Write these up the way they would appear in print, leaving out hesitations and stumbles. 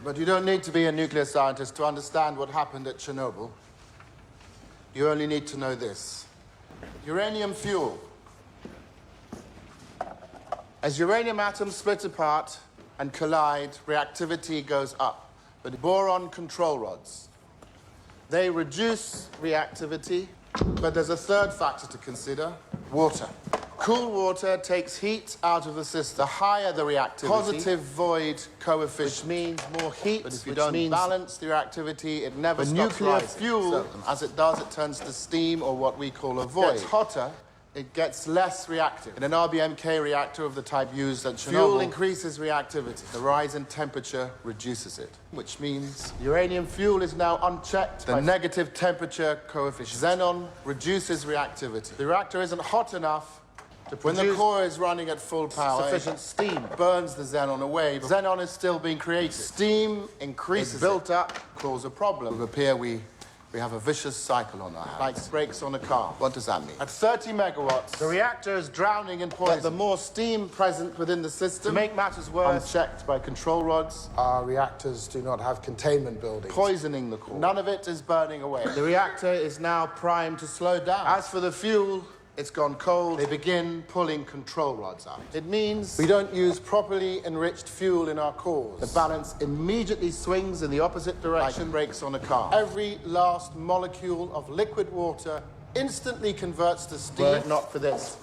But you don't need to be a nuclear scientist to understand what happened at Chernobyl. You only need to know this. Uranium fuel. As uranium atoms split apart and collide, reactivity goes up. But boron control rods, they reduce reactivity, but there's a third factor to consider: water. Cool water takes heat out of the system. The higher the reactivity, positive void coefficient, which means more heat, but if you don't balance the reactivity, it never stops rising. Nuclear fuel, as it does, it turns to steam, or what we call a void. It gets hotter, it gets less reactive. In an RBMK reactor of the type used at Chernobyl, fuel increases reactivity. The rise in temperature reduces it, which means uranium fuel is now unchecked by negative temperature coefficient. Xenon reduces reactivity. The reactor isn't hot enough to produce, when the core is running at full power, sufficient steam burns the xenon away. Xenon is still being created. Steam increases. It's built up, cause a problem. It would appear we have a vicious cycle on our hands. Like brakes on a car. What does that mean? At 30 megawatts, the reactor is drowning in poison. But the more steam present within the system, to make matters worse, unchecked by control rods, our reactors do not have containment buildings, poisoning the core. None of it is burning away. The reactor is now primed to slow down. As for the fuel, it's gone cold. They begin pulling control rods out. It means we don't use properly enriched fuel in our cores. The balance immediately swings in the opposite direction, like brakes on a car. Every last molecule of liquid water instantly converts to steam. Were it not for this,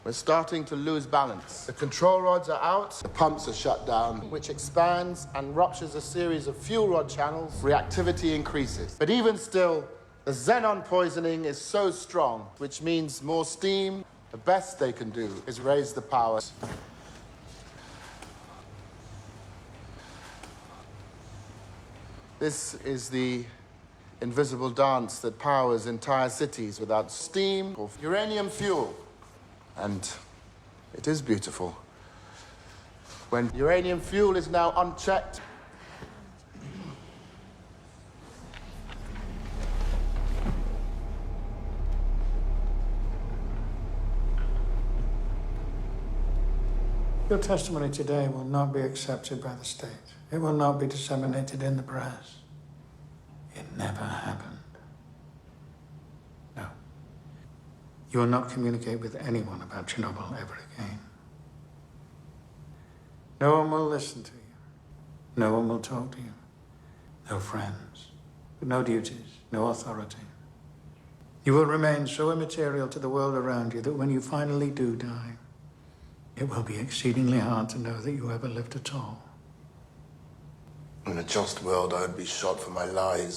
we're starting to lose balance. The control rods are out, the pumps are shut down, which expands and ruptures a series of fuel rod channels. Reactivity increases. But even still, the xenon poisoning is so strong, which means more steam. The best they can do is raise the power. This is the invisible dance that powers entire cities without steam or uranium fuel. And it is beautiful. When uranium fuel is now unchecked, Your testimony today will not be accepted by the state. It will not be disseminated in the press. It never happened. No. You will not communicate with anyone about Chernobyl ever again. No one will listen to you. No one will talk to you. No friends. No duties. No authority. You will remain so immaterial to the world around you that when you finally do die, it will be exceedingly hard to know that you ever lived at all. In a just world, I would be shot for my lies.